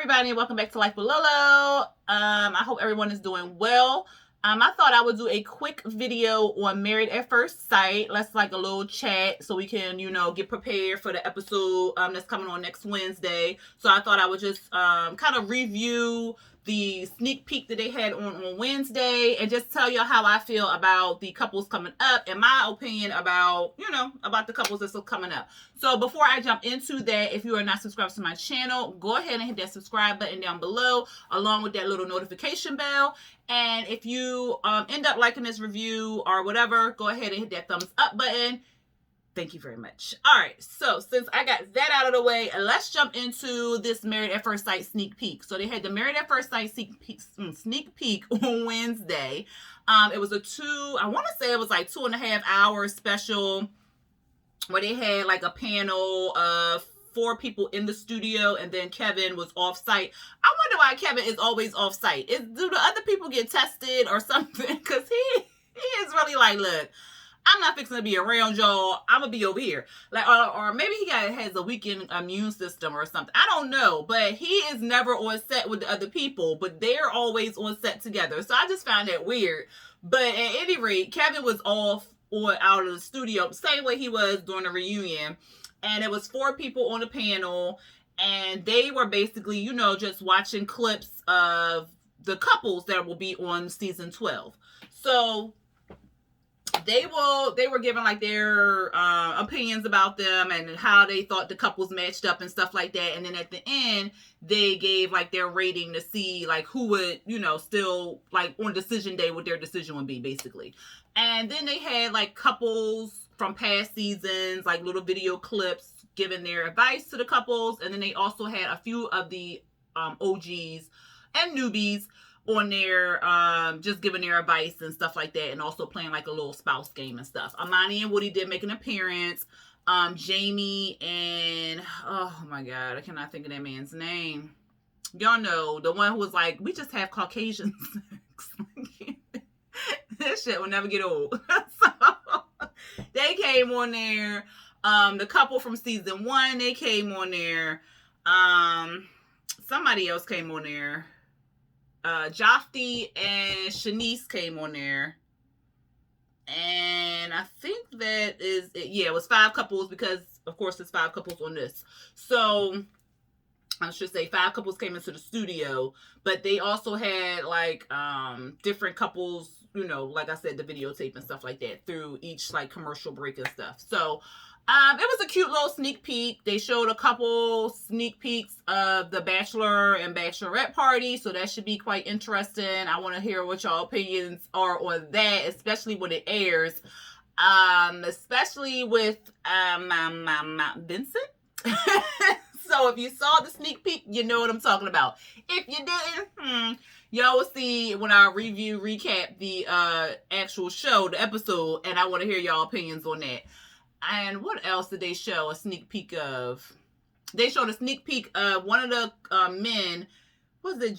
everybody, and welcome back to Life with Lolo. I hope everyone is doing well. I thought I would do a quick video on Married at First Sight. Let's like a little chat so we can, get prepared for the episode that's coming on next Wednesday. So I thought I would just kind of review the sneak peek that they had on Wednesday and just tell you how I feel about the couples coming up and my opinion about, about the couples that's coming up. So before I jump into that, if you are not subscribed to my channel, go ahead and hit that subscribe button down below along with that little notification bell. And if you end up liking this review or whatever, go ahead and hit that thumbs up button. Thank you very much. All right, so since I got that out of the way, let's jump into this Married at First Sight sneak peek. So they had the Married at First Sight sneak peek on Wednesday. It was I want to say it was like 2.5 hour special where they had like a panel of 4 people in the studio, and then Kevin was off site. I wonder why Kevin is always off site. Do the other people get tested or something? Because he is really like, look, I'm not fixing to be around y'all. I'm gonna be over here. Like, or maybe he has a weakened immune system or something. I don't know. But he is never on set with the other people, but they're always on set together. So I just found that weird. But at any rate, Kevin was off or out of the studio, same way he was during the reunion. And it was 4 people on the panel, and they were basically, just watching clips of the couples that will be on season 12. So they were giving like their opinions about them and how they thought the couples matched up and stuff like that. And then at the end, they gave like their rating to see like who would, still like on decision day, what their decision would be basically. And then they had like couples from past seasons, like little video clips giving their advice to the couples. And then they also had a few of the OGs and newbies on there, just giving their advice and stuff like that, and also playing like a little spouse game and stuff. Amani and Woody did make an appearance. Jamie and, oh my God, I cannot think of that man's name. Y'all know, the one who was like, we just have Caucasian sex. That shit will never get old. So they came on there. The couple from season 1, they came on there. Somebody else came on there. Jofty and Shanice came on there. And I think that is it. Yeah, it was 5 couples because, of course, there's 5 couples on this. So I should say 5 couples came into the studio, but they also had like different couples, like I said, the videotape and stuff like that through each like commercial break and stuff. So it was a cute little sneak peek. They showed a couple sneak peeks of the Bachelor and Bachelorette party, so that should be quite interesting. I want to hear what y'all opinions are on that, especially when it airs. Especially with Vincent. So if you saw the sneak peek, you know what I'm talking about. If you didn't, y'all will see when I recap the actual show, the episode, and I want to hear y'all opinions on that. And what else did they show a sneak peek of? They showed a sneak peek of one of the men. Was it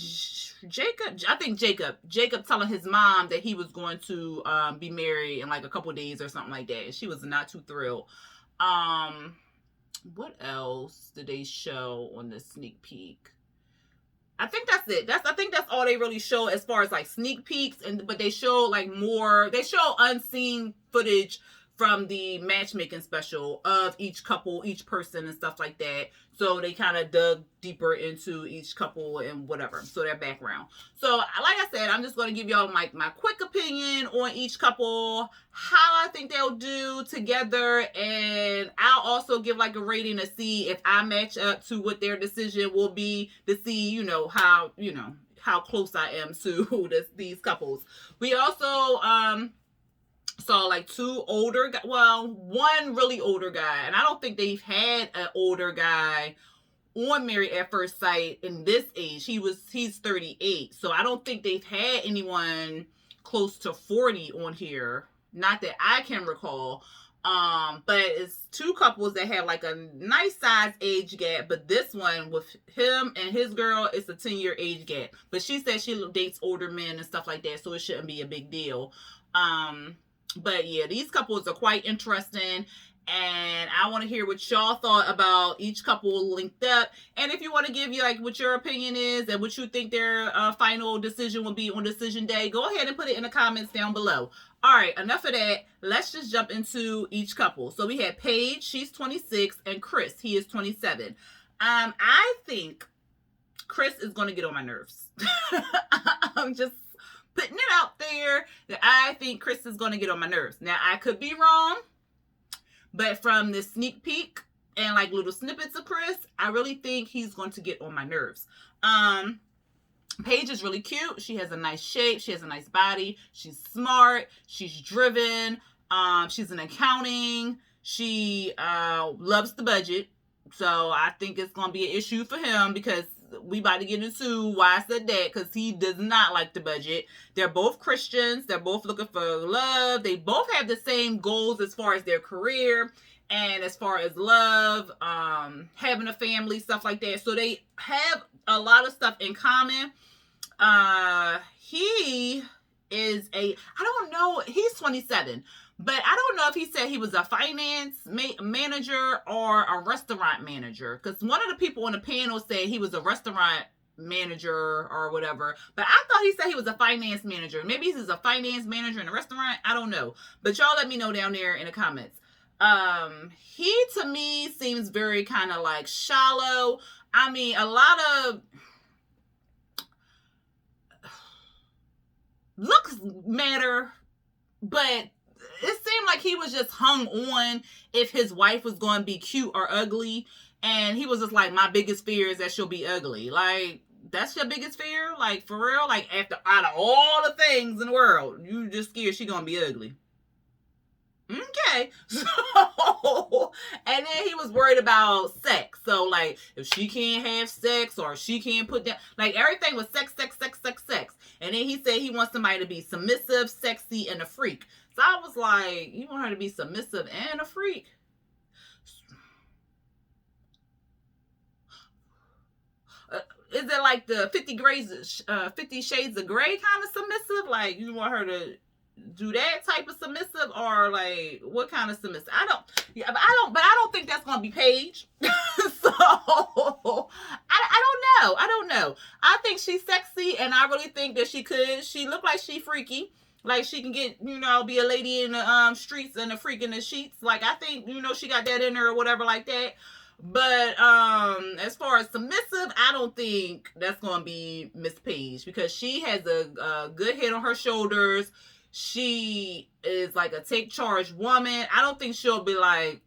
Jacob? I think Jacob. Jacob telling his mom that he was going to be married in like a couple days or something like that. And she was not too thrilled. What else did they show on the sneak peek? I think that's it. I think that's all they really show as far as like sneak peeks. But they show like more. They show unseen footage from the matchmaking special of each couple, each person and stuff like that. So they kind of dug deeper into each couple and whatever. So their background. So like I said, I'm just going to give y'all like my quick opinion on each couple, how I think they'll do together. And I'll also give like a rating to see if I match up to what their decision will be, to see, how close I am to these couples. We also, saw like 2 older guys, one really older guy, and I don't think they've had an older guy on Married at First Sight in this age. He's 38, so I don't think they've had anyone close to 40 on here, not that I can recall. But it's 2 couples that have like a nice size age gap, but this one with him and his girl, it's a 10-year age gap, but she said she dates older men and stuff like that, so it shouldn't be a big deal. But yeah, these couples are quite interesting. And I want to hear what y'all thought about each couple linked up. And if you want to give you like what your opinion is and what you think their final decision will be on decision day, go ahead and put it in the comments down below. All right, enough of that. Let's just jump into each couple. So we had Paige, she's 26, and Chris, he is 27. I think Chris is going to get on my nerves. I'm just putting it out there that I think Chris is going to get on my nerves. Now, I could be wrong, but from the sneak peek and like little snippets of Chris, I really think he's going to get on my nerves. Paige is really cute. She has a nice shape. She has a nice body. She's smart. She's driven. She's in accounting. She loves the budget. So I think it's going to be an issue for him because we about to get into why I said that, because he does not like the budget. They're both Christians. They're both looking for love. They both have the same goals as far as their career and as far as love, having a family, stuff like that. So they have a lot of stuff in common. He is I don't know, he's 27. But I don't know if he said he was a finance manager or a restaurant manager. Because one of the people on the panel said he was a restaurant manager or whatever. But I thought he said he was a finance manager. Maybe he's a finance manager in a restaurant. I don't know. But y'all let me know down there in the comments. He, to me, seems very kind of like shallow. I mean, a lot of looks matter, but it seemed like he was just hung on if his wife was going to be cute or ugly. And he was just like, my biggest fear is that she'll be ugly. Like, that's your biggest fear? Like, for real? Like, out of all the things in the world, you just scared she going to be ugly. Okay. So, and then he was worried about sex. So, like, if she can't have sex or she can't put down, like, everything was sex. And then he said he wants somebody to be submissive, sexy, and a freak. So I was like, you want her to be submissive and a freak? Is it like the 50 Shades of Grey kind of submissive? Like, you want her to do that type of submissive, or like what kind of submissive? I don't think that's gonna be Paige. So I don't know. I think she's sexy, and I really think that she looked like she freaky. Like, she can get, be a lady in the streets and a freak in the sheets. Like, I think, she got that in her or whatever like that. But as far as submissive, I don't think that's going to be Miss Paige, because she has a good head on her shoulders. She is like a take charge woman. I don't think she'll be like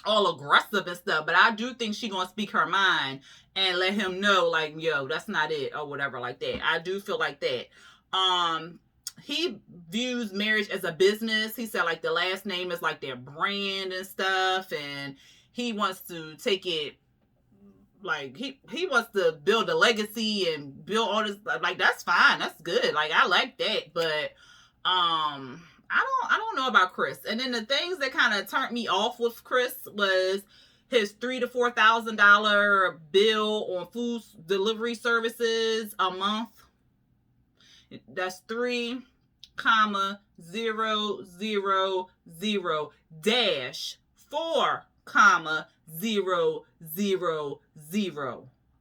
all aggressive and stuff, but I do think she's going to speak her mind and let him know, like, yo, that's not it or whatever like that. I do feel like that. He views marriage as a business. He said, like, the last name is like their brand and stuff, and he wants to take it, like, he wants to build a legacy and build all this. Like, that's fine, that's good, like, I like that. But I don't know about Chris. And then the things that kind of turned me off with Chris was his $3,000 to $4,000 bill on food delivery services a month. That's 3,000-4,000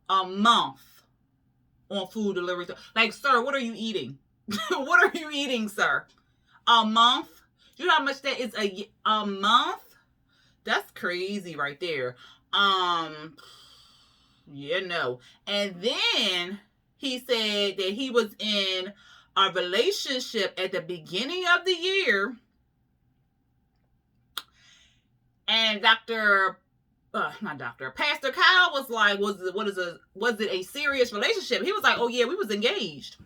a month on food delivery. Like, sir, what are you eating? What are you eating, sir? A month? You know how much that is a month? That's crazy right there. Yeah, no. And then he said that he was in a relationship at the beginning of the year, and Pastor Kyle was like, was it a serious relationship? He was like, oh yeah, we was engaged.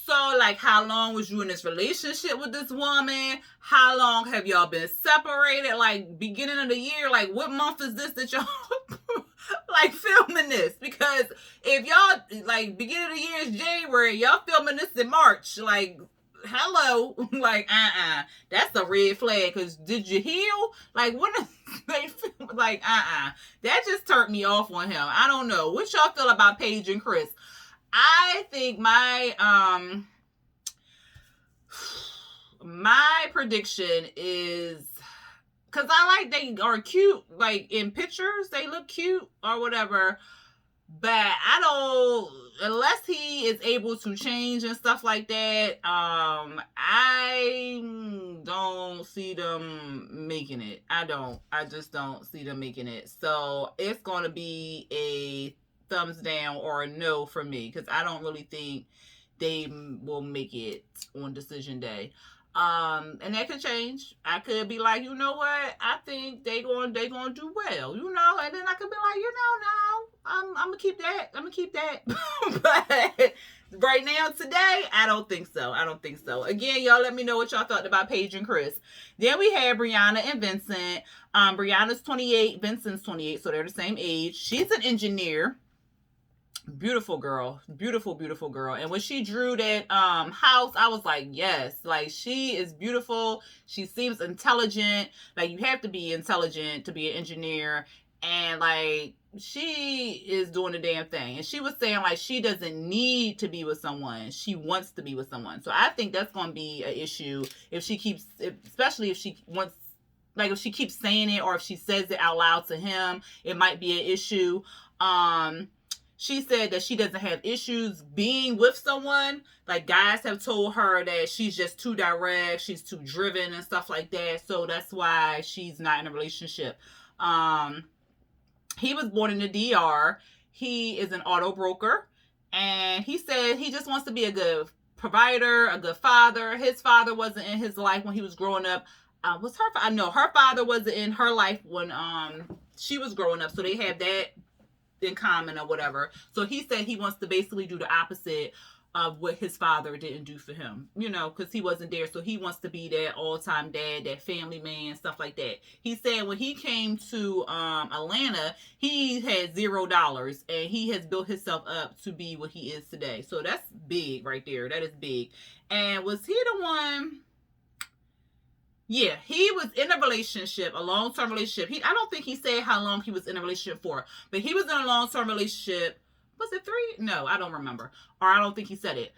So, like, how long was you in this relationship with this woman? How long have y'all been separated? Like, beginning of the year, like, what month is this that y'all like filming this? Because if y'all, like, beginning of the year is January, y'all filming this in March, like, hello. Like, that's a red flag. Because did you heal? Like, when is they film? Like, that just turned me off on him. I don't know what y'all feel about Paige and Chris. I think my my prediction is, because I like they are cute, like in pictures, they look cute or whatever. But I don't, unless he is able to change and stuff like that, I don't see them making it. I just don't see them making it. So it's going to be a thumbs down or a no for me, because I don't really think they will make it on decision day. And that could change. I could be like, you know what? I think they gonna do well, you know. And then I could be like, you know, no, I'm gonna keep that. I'm gonna keep that. But right now, today, I don't think so. I don't think so. Again, y'all, let me know what y'all thought about Paige and Chris. Then we have Brianna and Vincent. Brianna's 28, Vincent's 28, so they're the same age. She's an engineer. Beautiful girl, beautiful girl. And when she drew that house, I was like, yes, like she is beautiful. She seems intelligent. Like, you have to be intelligent to be an engineer, and like she is doing the damn thing. And she was saying like she doesn't need to be with someone, she wants to be with someone. So I think that's going to be an issue if she keeps, especially if she wants, like if she keeps saying it, or if she says it out loud to him, it might be an issue. She said that she doesn't have issues being with someone. Like, guys have told her that she's just too direct, she's too driven and stuff like that. So that's why she's not in a relationship. He was born in the DR. He is an auto broker. And he said he just wants to be a good provider, a good father. His father wasn't in his life when he was growing up. Her father wasn't in her life when she was growing up. So they have that in common or whatever. So he said he wants to basically do the opposite of what his father didn't do for him, you know, because he wasn't there. So he wants to be that all-time dad, that family man, stuff like that. He said when he came to Atlanta, he had $0, and he has built himself up to be what he is today. So that's big right there. That is big. And was he the one? Yeah, he was in a relationship, a long-term relationship. I don't think he said how long he was in a relationship for, but he was in a long-term relationship. Was it 3? No, I don't remember. Or I don't think he said it.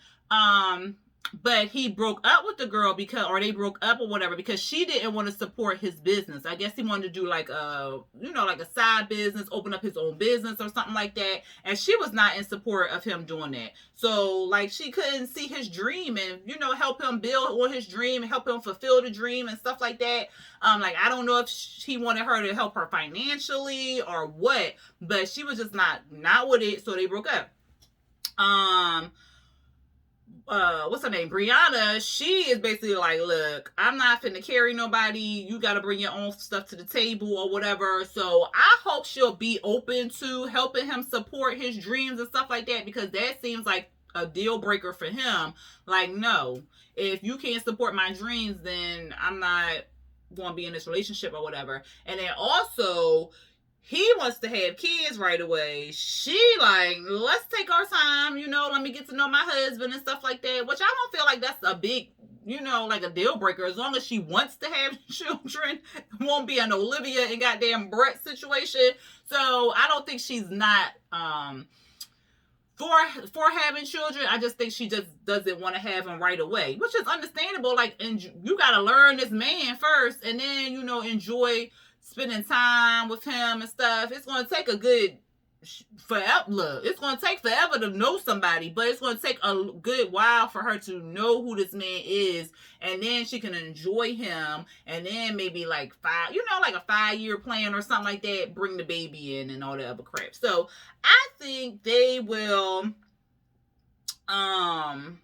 But he broke up with the girl or they broke up or whatever, because she didn't want to support his business. I guess he wanted to do like a side business, open up his own business or something like that. And she was not in support of him doing that. So like, she couldn't see his dream and, help him build on his dream and help him fulfill the dream and stuff like that. Like, I don't know if he wanted her to help her financially or what, but she was just not with it. So they broke up. What's her name? Brianna, she is basically like, look, I'm not finna carry nobody. You got to bring your own stuff to the table or whatever. So I hope she'll be open to helping him support his dreams and stuff like that, because that seems like a deal breaker for him. Like, no, if you can't support my dreams, then I'm not going to be in this relationship or whatever. And then also, he wants to have kids right away. She like, let's take our time, let me get to know my husband and stuff like that, which I don't feel like that's a big, like a deal breaker. As long as she wants to have children, it won't be an Olivia and goddamn Brett situation. So I don't think she's not for having children. I just think she just doesn't want to have them right away, which is understandable. Like, and you got to learn this man first, and then, enjoy spending time with him and stuff. It's going to take a good forever. Look, it's going to take forever to know somebody, but it's going to take a good while for her to know who this man is, and then she can enjoy him, and then maybe like like a 5-year plan or something like that, bring the baby in and all the other crap. So I think they will that's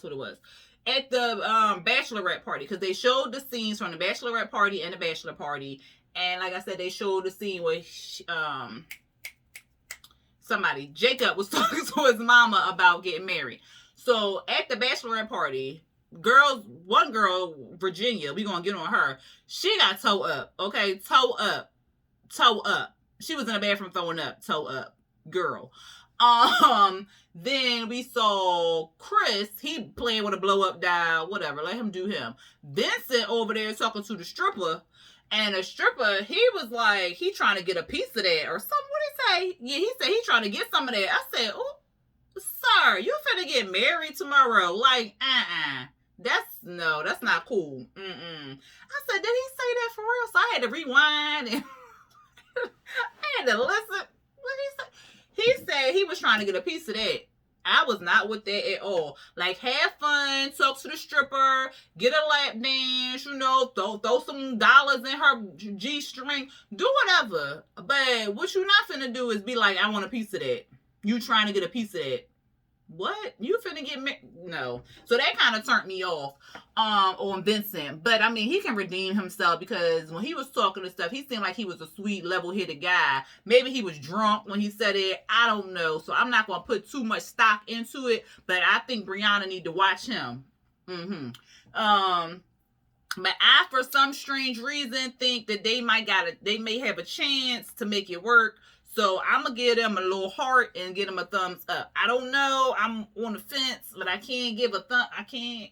what it was. At the bachelorette party, because they showed the scenes from the bachelorette party and the bachelor party, and like I said, they showed the scene where Jacob was talking to his mama about getting married. So at the bachelorette party, one girl, Virginia, we gonna get on her, she got toe up. Okay, toe up. She was in the bathroom throwing up, toe up, girl. Then we saw Chris, he playing with a blow up doll, whatever, let him do him. Vincent over there talking to the stripper, and the stripper, he was like, he trying to get a piece of that or something. What did he say? Yeah, he said he trying to get some of that. I said, oh, sir, you finna get married tomorrow. Like, that's not cool. I said, did he say that for real? So I had to rewind and I had to listen. What did he say? He said he was trying to get a piece of that. I was not with that at all. Like, have fun, talk to the stripper, get a lap dance, throw some dollars in her G-string, do whatever. But what you not finna do is be like, I want a piece of that. You trying to get a piece of that. What? You finna get married? No. So that kind of turned me off on Vincent. But I mean, he can redeem himself because when he was talking and stuff, he seemed like he was a sweet, level-headed guy. Maybe he was drunk when he said it. I don't know. So I'm not gonna put too much stock into it. But I think Brianna need to watch him. But I, for some strange reason, think that they may have a chance to make it work. So I'm going to give them a little heart and give them a thumbs up. I don't know. I'm on the fence, but I can't give a thumb. I can't.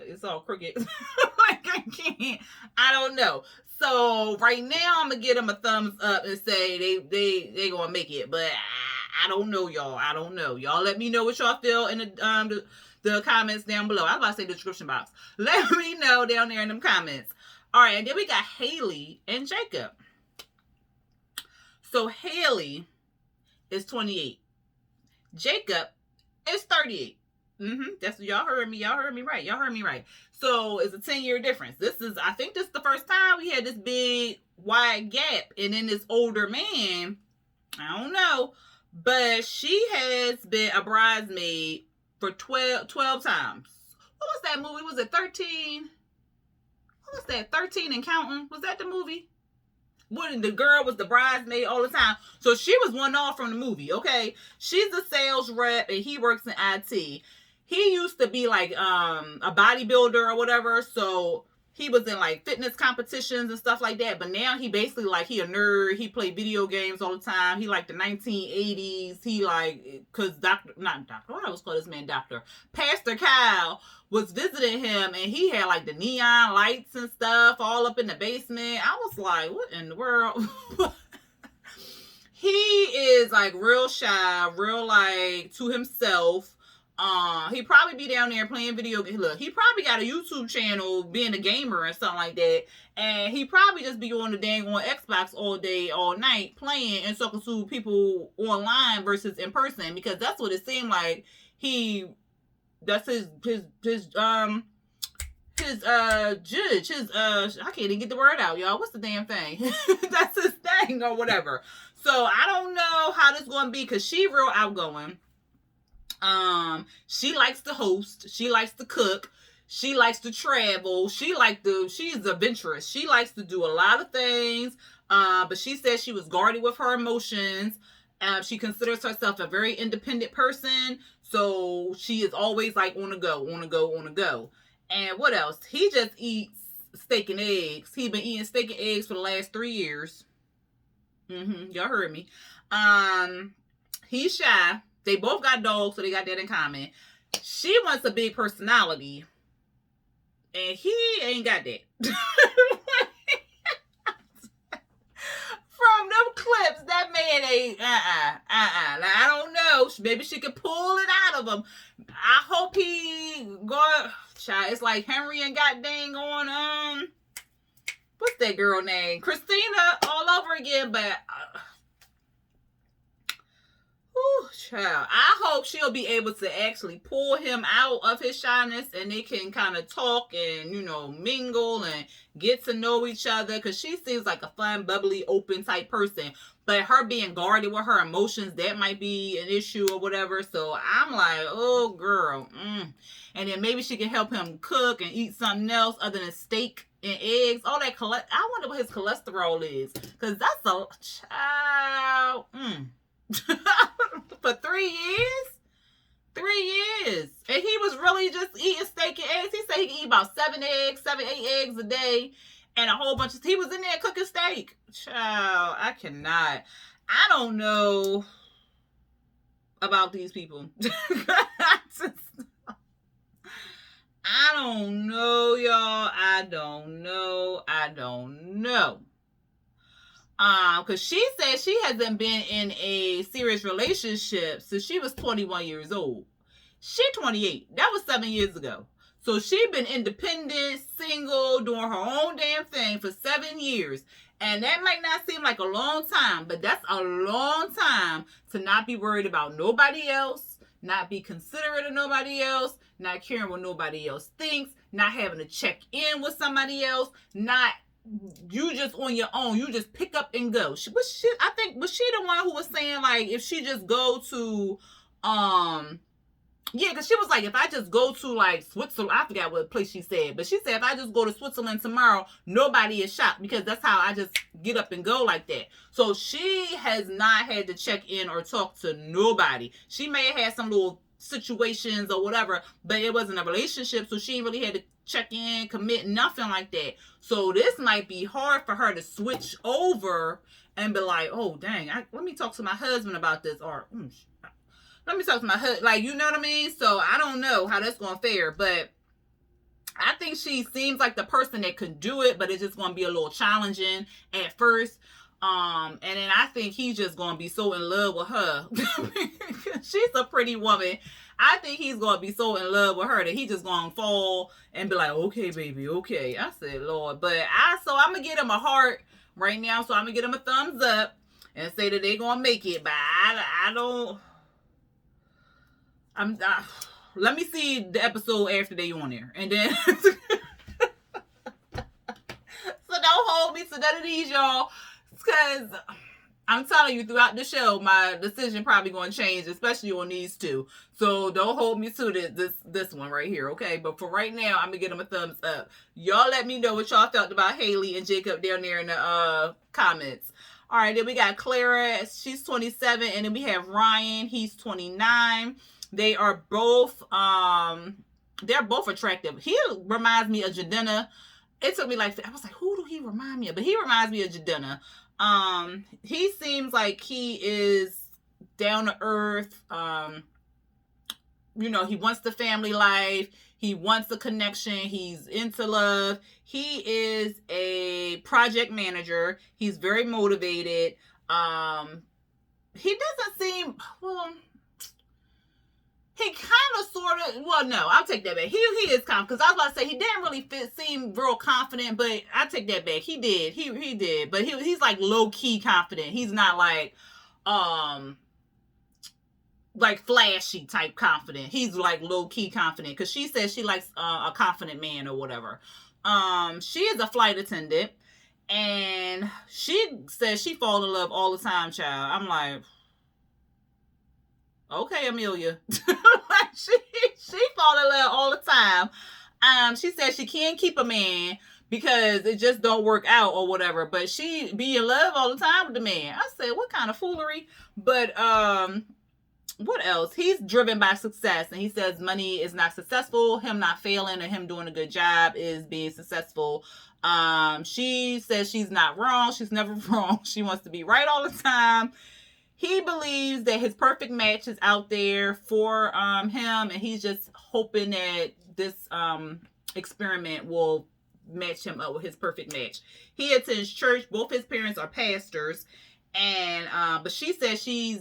It's all crooked. Like, I can't. I don't know. So right now, I'm going to give them a thumbs up and say they going to make it. But I don't know, y'all. I don't know. Y'all let me know what y'all feel in the comments down below. I was about to say the description box. Let me know down there in them comments. All right. And then we got Haley and Jacob. So Haley is 28. Jacob is 38. That's y'all heard me. Y'all heard me right. So it's a 10-year difference. I think this is the first time we had this big wide gap. And then this older man, I don't know, but she has been a bridesmaid for 12 times. What was that movie? Was it 13? What was that? 13 and counting? Was that the movie? When the girl was the bridesmaid all the time. So she was one off from the movie, okay? She's a sales rep and he works in IT. He used to be like a bodybuilder or whatever. So he was in like fitness competitions and stuff like that. But now he basically like, he a nerd. He played video games all the time. He like the 1980s. He like, cause what I was called this man doctor? Pastor Kyle was visiting him and he had like the neon lights and stuff all up in the basement. I was like, what in the world? He is like real shy, real like to himself. He probably be down there playing video games. Look, he probably got a YouTube channel being a gamer and something like that. And he probably just be on the dang on Xbox all day, all night, playing and talking to people online versus in person, because that's what it seemed like. That's his judge, I can't even get the word out, y'all. What's the damn thing? That's his thing or whatever. So I don't know how this going to be, because she real outgoing. She likes to host. She likes to cook. She likes to travel. She's adventurous. She likes to do a lot of things. But she said she was guarded with her emotions. She considers herself a very independent person. So she is always like on the go. And what else? He just eats steak and eggs. He's been eating steak and eggs for the last 3 years. Y'all heard me. He's shy. They both got dogs, so they got that in common. She wants a big personality. And he ain't got that. From them clips, that man ain't, Now, I don't know. Maybe she could pull it out of him. I hope he it's like Henry and got dang on, what's that girl name? Christina all over again, but, child. I hope she'll be able to actually pull him out of his shyness and they can kind of talk and, mingle and get to know each other, because she seems like a fun, bubbly, open type person. But her being guarded with her emotions, that might be an issue or whatever. So I'm like, oh, girl. And then maybe she can help him cook and eat something else other than steak and eggs. All that I wonder what his cholesterol is, because that's a child. For 3 years? 3 years. And he was really just eating steak and eggs. He said he can eat about 8 eggs a day. And a whole bunch of, he was in there cooking steak. Child, I cannot. I don't know about these people. I don't know, y'all. I don't know. Because she said she hasn't been in a serious relationship since she was 21 years old. She 28. That was 7 years ago. So she been independent, single, doing her own damn thing for 7 years. And that might not seem like a long time, but that's a long time to not be worried about nobody else, not be considerate of nobody else, not caring what nobody else thinks, not having to check in with somebody else, not you just on your own. You just pick up and go. I think was she the one who was saying like if she just go to yeah, because she was like, if I just go to like Switzerland, I forgot what place she said, but she said if I just go to Switzerland tomorrow, nobody is shocked because that's how I just get up and go like that. So she has not had to check in or talk to nobody. She may have had some little situations or whatever, but it wasn't a relationship, so she ain't really had to check in, commit, nothing like that. So this might be hard for her to switch over and be like, oh dang, let me talk to my husband about this, or let me talk to my husband, like, you know what I mean? So I don't know how that's going to fare, but I think she seems like the person that could do it, but it's just going to be a little challenging at first. And then I think he's just going to be so in love with her. She's a pretty woman. I think he's going to be so in love with her that he just going to fall and be like, okay, baby, okay. I said, Lord, but so I'm going to get him a heart right now. So I'm going to get him a thumbs up and say that they're going to make it. But I don't, let me see the episode after they on there. And then, so don't hold me to none of these, y'all. Because I'm telling you, throughout the show, my decision probably going to change, especially on these two. So don't hold me to this one right here, okay? But for right now, I'm going to give them a thumbs up. Y'all let me know what y'all felt about Haley and Jacob down there in the comments. All right, then we got Clara. She's 27. And then we have Ryan. He's 29. They are both, they're both attractive. He reminds me of Jadena. It took me like, I was like, who do he remind me of? But he reminds me of Jadena. He seems like he is down to earth. You know, he wants the family life. He wants the connection. He's into love. He is a project manager. He's very motivated. He doesn't seem, well, he kind of, sort of, well, no, I'll take that back. He is confident, because I was about to say, he didn't really seem real confident, but I take that back. He did. He did. But he's like low-key confident. He's not like flashy type confident. He's like low-key confident, because she says she likes a confident man or whatever. She is a flight attendant, and she says she falls in love all the time, child. I'm like, okay, Amelia. she fall in love all the time. She says she can't keep a man because it just don't work out or whatever. But she be in love all the time with the man. I said, what kind of foolery? But what else? He's driven by success, and he says money is not successful. Him not failing and him doing a good job is being successful. She says she's not wrong. She's never wrong. She wants to be right all the time. He believes that his perfect match is out there for him, and he's just hoping that this experiment will match him up with his perfect match. He attends church. Both his parents are pastors, and but she says she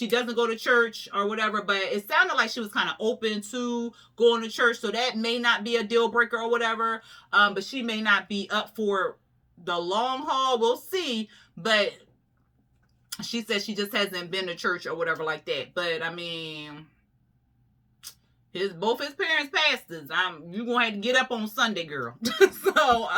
doesn't go to church or whatever, but it sounded like she was kind of open to going to church, so that may not be a deal breaker or whatever. But she may not be up for the long haul. We'll see. But she says she just hasn't been to church or whatever like that. But I mean, both his parents pastors. You gonna have to get up on Sunday, girl. So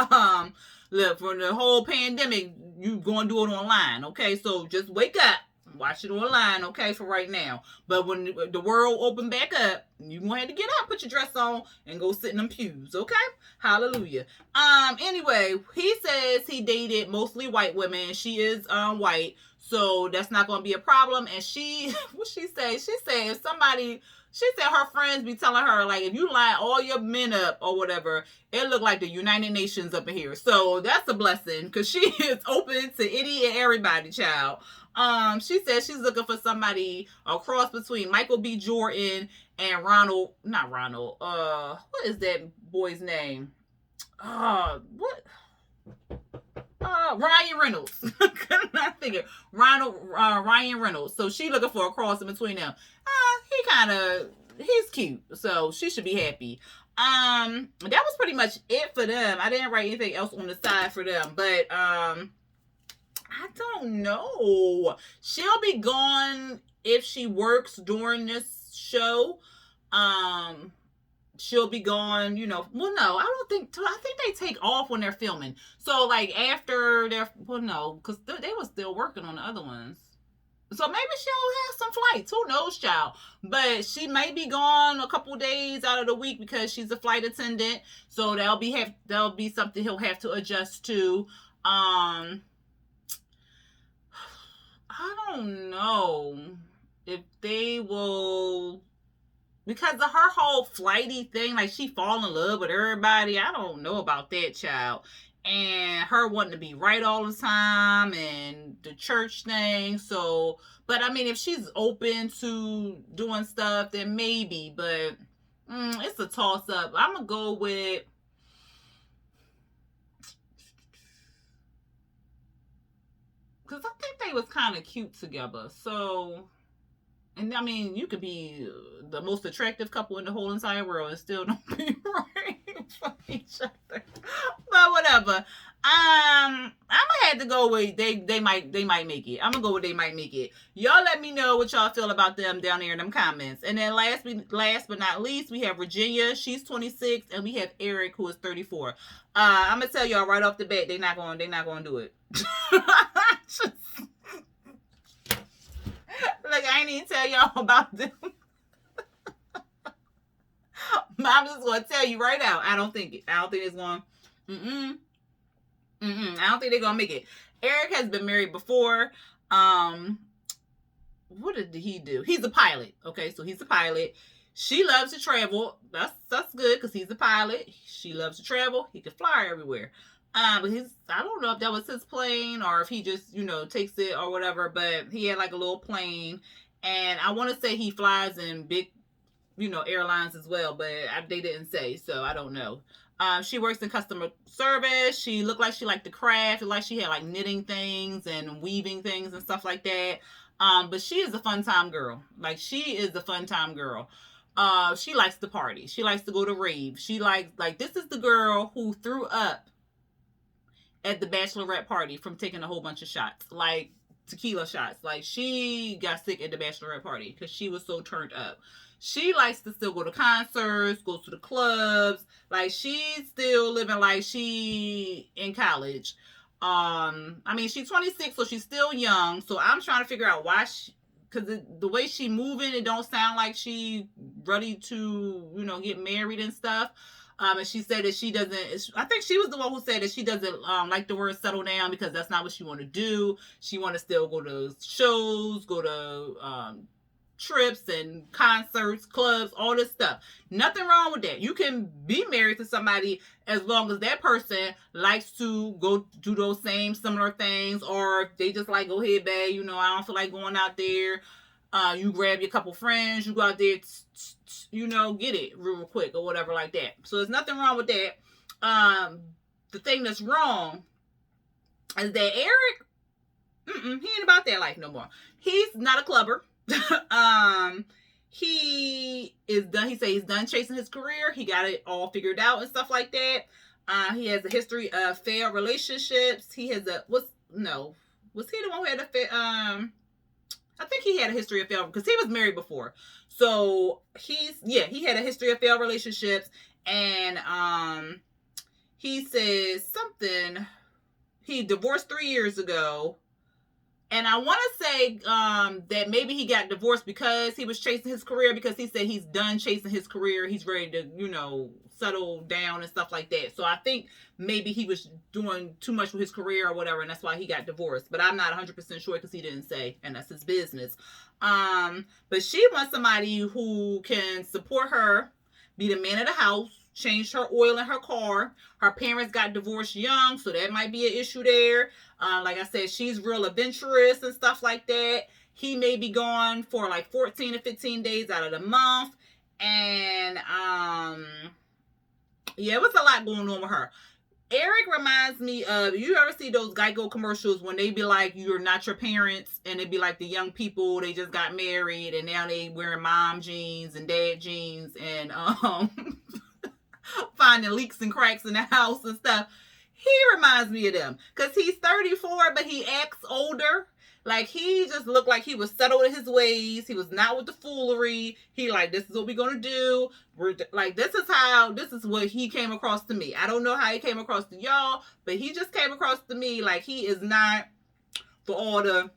look, for the whole pandemic, you gonna do it online, okay? So just wake up, watch it online, okay, for right now. But when the world open back up, you gonna have to get up, put your dress on, and go sit in them pews, okay? Hallelujah. Anyway, he says he dated mostly white women. She is white. So that's not going to be a problem. And what she say? She said her friends be telling her, like, if you line all your men up or whatever, it look like the United Nations up in here. So that's a blessing, because she is open to any and everybody, child. She says she's looking for somebody, a cross between Michael B. Jordan and what is that boy's name? What? Ryan Reynolds. Could not think of Ryan Reynolds. So she looking for a cross in between them. He's cute, so she should be happy. That was pretty much it for them. I didn't write anything else on the side for them, but I don't know. She'll be gone if she works during this show. She'll be gone, well, no, I think they take off when they're filming. So like after they're, well, no, because they were still working on the other ones. So maybe she'll have some flights. Who knows, child? But she may be gone a couple days out of the week because she's a flight attendant. So that'll be something he'll have to adjust to. I don't know if they will, because of her whole flighty thing, like she fall in love with everybody. I don't know about that, child. And her wanting to be right all the time and the church thing. So, but I mean, if she's open to doing stuff, then maybe, but it's a toss up. I'm going to go with, because I think they was kind of cute together. So, and I mean, you could be the most attractive couple in the whole entire world and still don't be right for each other. But whatever. I'm gonna have to go with they might make it. I'm gonna go with they might make it. Y'all let me know what y'all feel about them down there in them comments. And then last but not least, we have Virginia. She's 26, and we have Eric, who is 34. I'm gonna tell y'all right off the bat, they're not gonna do it. Look, I ain't even tell y'all about them. But I'm just gonna tell you right now, I don't think it's going. I don't think they're gonna make it. Eric has been married before. What did he do? He's a pilot. Okay, so he's a pilot. She loves to travel. That's good because he's a pilot. She loves to travel. He can fly everywhere. But I don't know if that was his plane or if he just, takes it or whatever, but he had like a little plane. And I want to say he flies in big, airlines as well, but they didn't say, so I don't know. She works in customer service. She looked like she liked the craft. Like she had like knitting things and weaving things and stuff like that. But she is a fun time girl. Like she is a fun time girl. She likes to party. She likes to go to raves. She likes, this is the girl who threw up at the bachelorette party from taking a whole bunch of shots, like tequila shots. Like she got sick at the bachelorette party because she was so turned up. She likes to still go to concerts, go to the clubs. Like she's still living like she in college. I mean, she's 26, so she's still young. So I'm trying to figure out why because the way she moving, it don't sound like she ready to, get married and stuff. And she said that she doesn't, I think she was the one who said that she doesn't like the word settle down because that's not what she want to do. She want to still go to shows, go to trips and concerts, clubs, all this stuff. Nothing wrong with that. You can be married to somebody as long as that person likes to go do those same similar things, or if they just like, go ahead, babe, I don't feel like going out there. You grab your couple friends, you go out there, get it real quick or whatever like that. So there's nothing wrong with that. The thing that's wrong is that Eric, he ain't about that life no more. He's not a clubber. He is done. He said he's done chasing his career. He got it all figured out and stuff like that. He has a history of failed relationships. He has was he the one who had a I think he had a history of failed because he was married before. So he had a history of failed relationships, and he says something. He divorced 3 years ago. And I want to say that maybe he got divorced because he was chasing his career, because he said he's done chasing his career. He's ready to, settle down and stuff like that. So I think maybe he was doing too much with his career or whatever, and that's why he got divorced. But I'm not 100% sure because he didn't say, and that's his business. But she wants somebody who can support her, be the man of the house, changed her oil in her car. Her parents got divorced young, so that might be an issue there. Like I said, she's real adventurous and stuff like that. He may be gone for like 14 to 15 days out of the month. And it was a lot going on with her. Eric reminds me of, you ever see those Geico commercials when they be like, you're not your parents, and it be like the young people, they just got married and now they wearing mom jeans and dad jeans and finding leaks and cracks in the house and stuff. He reminds me of them because he's 34, but he acts older. Like, he just looked like he was settled in his ways. He was not with the foolery. He like, this is what we're going to do. We're like, this is what he came across to me. I don't know how he came across to y'all, but he just came across to me like he is not for all that.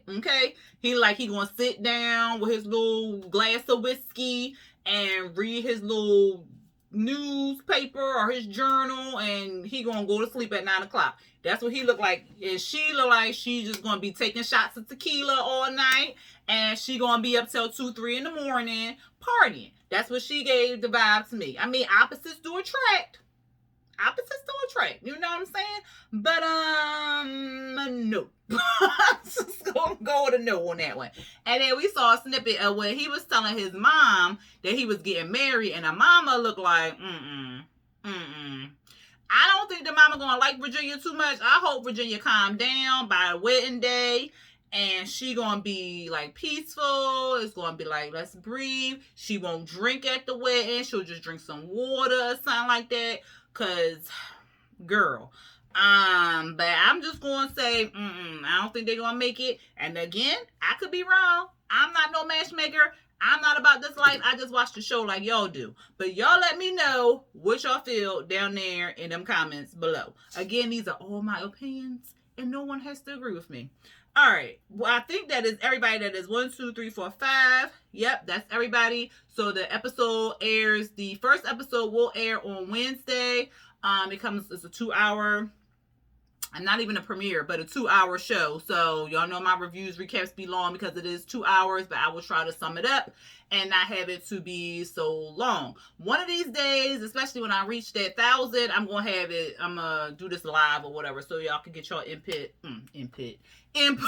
Okay. He gonna sit down with his little glass of whiskey and read his little newspaper or his journal, and he gonna go to sleep at 9 o'clock. That's what he looked like. And she look like she just gonna be taking shots of tequila all night, and she gonna be up till 2-3 in the morning partying. That's what she gave the vibe to me. I mean, opposites do attract. You know what I'm saying? But no. Just gonna go with a no on that one. And then we saw a snippet of when he was telling his mom that he was getting married, and the mama looked like, I don't think the mama gonna like Virginia too much. I hope Virginia calm down by wedding day, and she gonna be like peaceful. It's gonna be like, let's breathe. She won't drink at the wedding. She'll just drink some water or something like that. Cause, girl, but I'm just gonna say, I don't think they're gonna make it. And again, I could be wrong. I'm not no matchmaker. I'm not about this life. I just watch the show like y'all do. But y'all let me know what y'all feel down there in them comments below. Again, these are all my opinions, and no one has to agree with me. All right. Well, I think that is everybody. That is 1, 2, 3, 4, 5. Yep, that's everybody. So the episode airs. The first episode will air on Wednesday. It's a 2-hour. And not even a premiere, but a 2-hour show. So y'all know my reviews, recaps be long because it is 2 hours, but I will try to sum it up and not have it to be so long. One of these days, especially when I reach that 1,000, I'm going to do this live or whatever so y'all can get your input in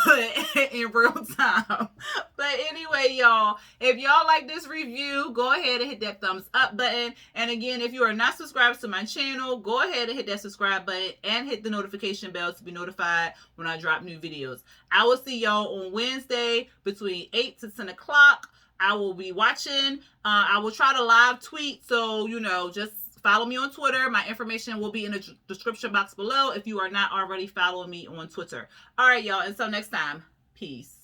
real time. But anyway, y'all, if y'all like this review, go ahead and hit that thumbs up button. And again, if you are not subscribed to my channel, go ahead and hit that subscribe button and hit the notification bell to be notified when I drop new videos. I will see y'all on Wednesday between 8 to 10 o'clock. I will be watching. I will try to live tweet. So, just follow me on Twitter. My information will be in the description box below if you are not already following me on Twitter. All right, y'all. Until next time. Peace.